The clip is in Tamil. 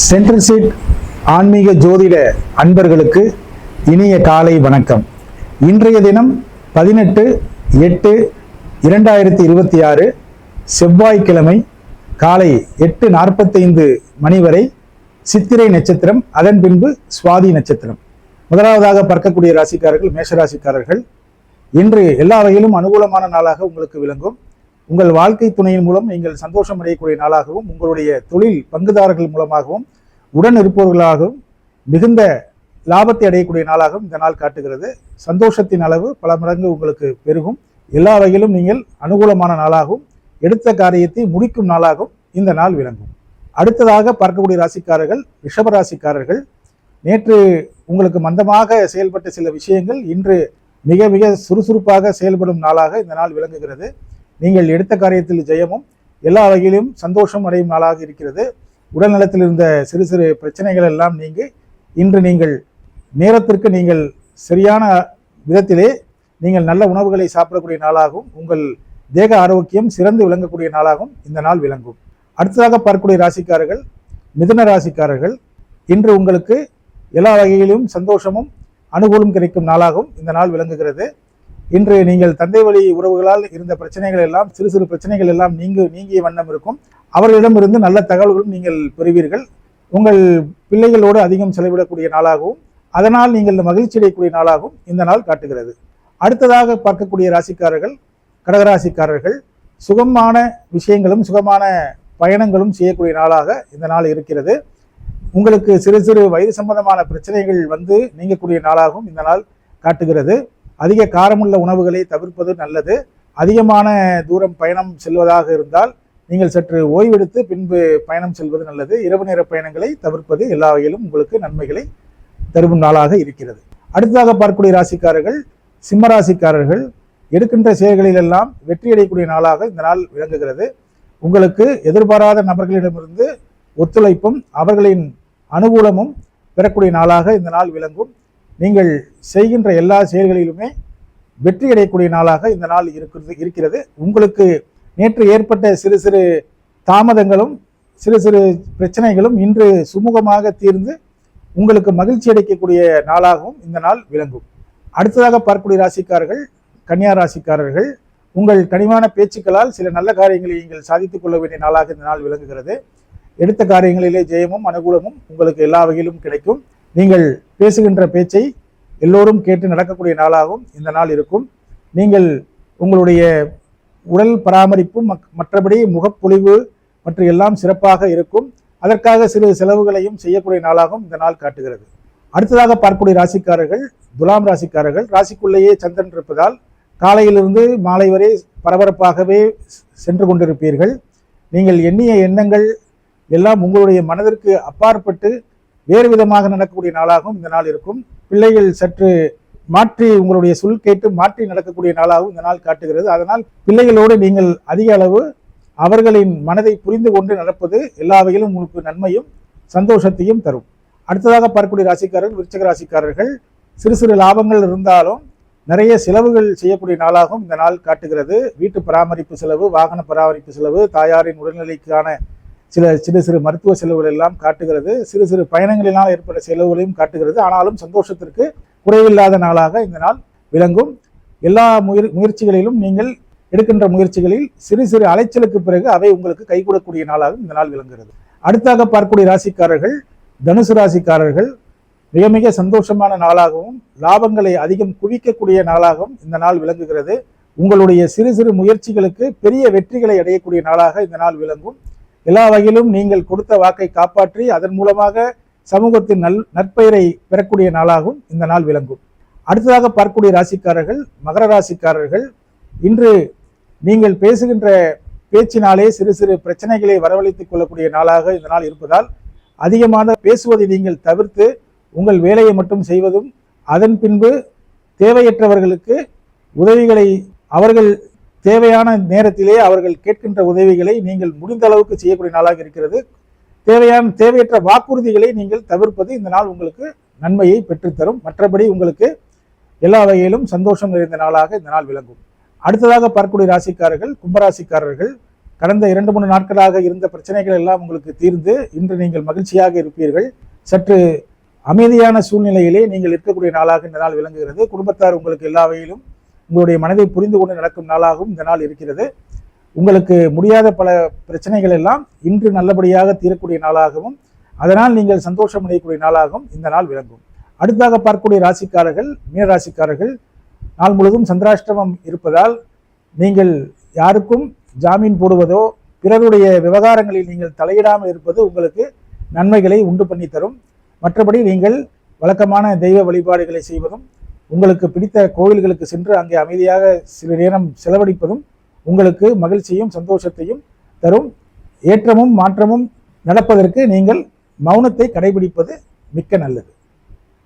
சென்ட்ரல் சீட் ஆன்மீக ஜோதிட அன்பர்களுக்கு இனிய காலை வணக்கம். இன்றைய தினம் 18/8/2026 செவ்வாய்க்கிழமை காலை 8:45 மணி வரை சித்திரை நட்சத்திரம், அதன் பின்பு சுவாதி நட்சத்திரம். முதலாவதாக பார்க்கக்கூடிய ராசிக்காரர்கள் மேஷராசிக்காரர்கள். இன்று எல்லா வகையிலும் அனுகூலமான நாளாக உங்களுக்கு விளங்கும். உங்கள் வாழ்க்கை துணையின் மூலம் நீங்கள் சந்தோஷம் அடையக்கூடிய நாளாகவும், உங்களுடைய தொழில் பங்குதாரர்கள் மூலமாகவும், உடன் இருப்பவர்களாகவும் மிகுந்த லாபத்தை அடையக்கூடிய நாளாகவும் இந்த நாள் காட்டுகிறது. சந்தோஷத்தின் அளவு பல மடங்கு உங்களுக்கு பெருகும். எல்லா வகையிலும் நீங்கள் அனுகூலமான நாளாகவும், எடுத்த காரியத்தை முடிக்கும் நாளாகவும் இந்த நாள் விளங்கும். அடுத்ததாக பார்க்கக்கூடிய ராசிக்காரர்கள் ரிஷபராசிக்காரர்கள். நேற்று உங்களுக்கு மந்தமாக செயல்பட்ட சில விஷயங்கள் இன்று மிக மிக சுறுசுறுப்பாக செயல்படும் நாளாக இந்த நாள் விளங்குகிறது. நீங்கள் எடுத்த காரியத்தில் ஜெயமும், எல்லா வகையிலும் சந்தோஷம் அடையும் நாளாக இருக்கிறது. உடல் நலத்தில் இருந்த சிறு சிறு பிரச்சனைகள் எல்லாம் நீங்கி இன்று நீங்கள் நேரத்திற்கு நீங்கள் சரியான விதத்திலே நீங்கள் நல்ல உணவுகளை சாப்பிடக்கூடிய நாளாகவும், உங்கள் தேக ஆரோக்கியம் சிறந்து விளங்கக்கூடிய நாளாகவும் இந்த நாள் விளங்கும். அடுத்ததாக பார்க்கக்கூடிய ராசிக்காரர்கள் மிதுன ராசிக்காரர்கள். இன்று உங்களுக்கு எல்லா வகையிலும் சந்தோஷமும் அனுகூலம் கிடைக்கும் நாளாகவும் இந்த நாள் விளங்குகிறது. இன்று நீங்கள் தந்தை வழி உறவுகளால் இருந்த பிரச்சனைகள் எல்லாம், சிறு சிறு பிரச்சனைகள் எல்லாம் நீங்கிய வண்ணம் இருக்கும். அவர்களிடமிருந்து நல்ல தகவல்களும் நீங்கள் பெறுவீர்கள். உங்கள் பிள்ளைகளோடு அதிகம் செலவிடக்கூடிய நாளாகவும், அதனால் நீங்கள் மகிழ்ச்சி அடையக்கூடிய நாளாகவும் இந்த நாள் காட்டுகிறது. அடுத்ததாக பார்க்கக்கூடிய ராசிக்காரர்கள் கடகராசிக்காரர்கள். சுகமான விஷயங்களும் சுகமான பயணங்களும் செய்யக்கூடிய நாளாக இந்த நாள் இருக்கிறது. உங்களுக்கு சிறு சிறு வயது சம்பந்தமான பிரச்சனைகள் வந்து நீங்கக்கூடிய நாளாகவும் இந்த நாள் காட்டுகிறது. அதிக காரமுள்ள உணவுகளை தவிர்ப்பது நல்லது. அதிகமான தூரம் பயணம் செல்வதாக இருந்தால் நீங்கள் சற்று ஓய்வெடுத்து பின்பு பயணம் செல்வது நல்லது. இரவு நேர பயணங்களை தவிர்ப்பது எல்லா வகையிலும் உங்களுக்கு நன்மைகளை தரும் நாளாக இருக்கிறது. அடுத்ததாக பார்க்கக்கூடிய ராசிக்காரர்கள் சிம்மராசிக்காரர்கள். எடுக்கின்ற செயல்களில் எல்லாம் வெற்றி அடையக்கூடிய நாளாக இந்த நாள் விளங்குகிறது. உங்களுக்கு எதிர்பாராத நபர்களிடமிருந்து ஒத்துழைப்பும் அவர்களின் அனுகூலமும் பெறக்கூடிய நாளாக இந்த நாள் விளங்கும். நீங்கள் செய்கின்ற எல்லா செயல்களிலுமே வெற்றி அடையக்கூடிய நாளாக இந்த நாள் இருக்கிறது. உங்களுக்கு நேற்று ஏற்பட்ட சிறு சிறு தாமதங்களும் சிறு சிறு பிரச்சனைகளும் இன்று சுமூகமாக தீர்ந்து உங்களுக்கு மகிழ்ச்சி அடைக்கக்கூடிய நாளாகவும் இந்த நாள் விளங்கும். அடுத்ததாக பார்க்கக்கூடிய ராசிக்காரர்கள் கன்னியா ராசிக்காரர்கள். உங்கள் கனிவான பேச்சுக்களால் சில நல்ல காரியங்களை நீங்கள் சாதித்துக் கொள்ள வேண்டிய நாளாக இந்த நாள் விளங்குகிறது. எடுத்த காரியங்களிலே ஜெயமும் அனுகூலமும் உங்களுக்கு எல்லா வகையிலும் கிடைக்கும். நீங்கள் பேசுகின்ற பேச்சை எல்லோரும் கேட்டு நடக்கக்கூடிய நாளாகவும் இந்த நாள் இருக்கும். நீங்கள் உங்களுடைய உடல் பராமரிப்பும் மற்றபடி முகப்பொலிவு மற்ற எல்லாம் சிறப்பாக இருக்கும். அதற்காக சிறு செலவுகளையும் செய்யக்கூடிய நாளாகவும் இந்த நாள் காட்டுகிறது. அடுத்ததாக பார்க்கக்கூடிய ராசிக்காரர்கள் துலாம் ராசிக்காரர்கள். ராசிக்குள்ளேயே சந்திரன் இருப்பதால் காலையிலிருந்து மாலை வரை பரபரப்பாகவே சென்று கொண்டிருப்பீர்கள். நீங்கள் எண்ணிய எண்ணங்கள் எல்லாம் உங்களுடைய மனதிற்கு அப்பாற்பட்டு வேறு விதமாக நடக்கக்கூடிய நாளாகவும் இந்த நாள் இருக்கும். பிள்ளைகள் சற்று மாற்றி உங்களுடைய சொல் கேட்டு மாற்றி நடக்கக்கூடிய நாளாகவும் இந்த நாள் காட்டுகிறது. அதனால் பிள்ளைகளோடு நீங்கள் அதிக அளவு அவர்களின் மனதை புரிந்து கொண்டு நடப்பது எல்லா வகையிலும் உங்களுக்கு நன்மையும் சந்தோஷத்தையும் தரும். அடுத்ததாக பார்க்கக்கூடிய ராசிக்காரர்கள் விருச்சிக ராசிக்காரர்கள். சிறு சிறு லாபங்கள் இருந்தாலும் நிறைய செலவுகள் செய்யக்கூடிய நாளாகவும் இந்த நாள் காட்டுகிறது. வீட்டு பராமரிப்பு செலவு, வாகன பராமரிப்பு செலவு, தாயாரின் உடல்நிலைக்கான சிறு சிறு மருத்துவ செலவுகள் எல்லாம் காட்டுகிறது. சிறு சிறு பயணங்களினால் ஏற்பட்ட செலவுகளையும் காட்டுகிறது. ஆனாலும் சந்தோஷத்திற்கு குறைவில்லாத நாளாக இந்த நாள் விளங்கும். எல்லா முயற்சிகளிலும் நீங்கள் எடுக்கின்ற முயற்சிகளில் சிறு சிறு அலைச்சலுக்கு பிறகு அவை உங்களுக்கு கைகூடக்கூடிய நாளாக இந்த நாள் விளங்குகிறது. அடுத்தாக பார்க்கக்கூடிய ராசிக்காரர்கள் தனுசு ராசிக்காரர்கள். மிக மிக சந்தோஷமான நாளாகவும் லாபங்களை அதிகம் குவிக்கக்கூடிய நாளாகவும் இந்த நாள் விளங்குகிறது. உங்களுடைய சிறு சிறு முயற்சிகளுக்கு பெரிய வெற்றிகளை அடையக்கூடிய நாளாக இந்த நாள் விளங்கும். எல்லா வகையிலும் நீங்கள் கொடுத்த வாக்கை காப்பாற்றி அதன் மூலமாக சமூகத்தின் நற்பெயரை பெறக்கூடிய நாளாகவும் இந்த நாள் விளங்கும். அடுத்ததாக பார்க்கக்கூடிய ராசிக்காரர்கள் மகர ராசிக்காரர்கள். இன்று நீங்கள் பேசுகின்ற பேச்சினாலே சிறு சிறு பிரச்சனைகளை வரவழைத்துக் கொள்ளக்கூடிய நாளாக இந்த நாள் இருப்பதால் அதிகமாக பேசுவதை நீங்கள் தவிர்த்து உங்கள் வேலையை மட்டும் செய்வதும், அதன் பின்பு தேவையற்றவர்களுக்கு உதவிகளை அவர்கள் தேவையான நேரத்திலே அவர்கள் கேட்கின்ற உதவிகளை நீங்கள் முடிந்த அளவுக்கு செய்யக்கூடிய நாளாக இருக்கிறது. தேவையற்ற வாக்குறுதிகளை நீங்கள் தவிர்ப்பது இந்த நாள் உங்களுக்கு நன்மையை பெற்றுத்தரும். மற்றபடி உங்களுக்கு எல்லா வகையிலும் சந்தோஷம் நிறைந்த நாளாக இந்த நாள் விளங்கும். அடுத்ததாக பார்க்கக்கூடிய ராசிக்காரர்கள் கும்பராசிக்காரர்கள். கடந்த 2-3 நாட்களாக இருந்த பிரச்சனைகள் எல்லாம் உங்களுக்கு தீர்ந்து இன்று நீங்கள் மகிழ்ச்சியாக இருப்பீர்கள். சற்று அமைதியான சூழ்நிலையிலே நீங்கள் இருக்கக்கூடிய நாளாக இந்த நாள் விளங்குகிறது. குடும்பத்தார் உங்களுக்கு எல்லா வகையிலும் உங்களுடைய மனதை புரிந்து கொண்டு நடக்கும் நாளாகவும் இந்த நாள் இருக்கிறது. உங்களுக்கு முடியாத பல பிரச்சனைகள் எல்லாம் இன்று நல்லபடியாக தீரக்கூடிய நாளாகவும் அதனால் நீங்கள் சந்தோஷம் அடையக்கூடிய நாளாகவும் இந்த நாள் விளங்கும். அடுத்தாக பார்க்கக்கூடிய ராசிக்காரர்கள், மீனராசிக்காரர்கள், நாள் முழுவதும் சந்திராஷ்டமம் இருப்பதால் நீங்கள் யாருக்கும் ஜாமீன் போடுவதோ பிறருடைய விவகாரங்களில் நீங்கள் தலையிடாமல் இருப்பது உங்களுக்கு நன்மைகளை உண்டு பண்ணி தரும். மற்றபடி நீங்கள் வழக்கமான தெய்வ வழிபாடுகளை செய்வதும் உங்களுக்கு பிடித்த கோவில்களுக்கு சென்று அங்கே அமைதியாக சில நேரம் செலவழிப்பதும் உங்களுக்கு மகிழ்ச்சியும் சந்தோஷத்தையும் தரும். ஏற்றமும் மாற்றமும் நடப்பதற்கு நீங்கள் மௌனத்தை கடைபிடிப்பது மிக்க நல்லது.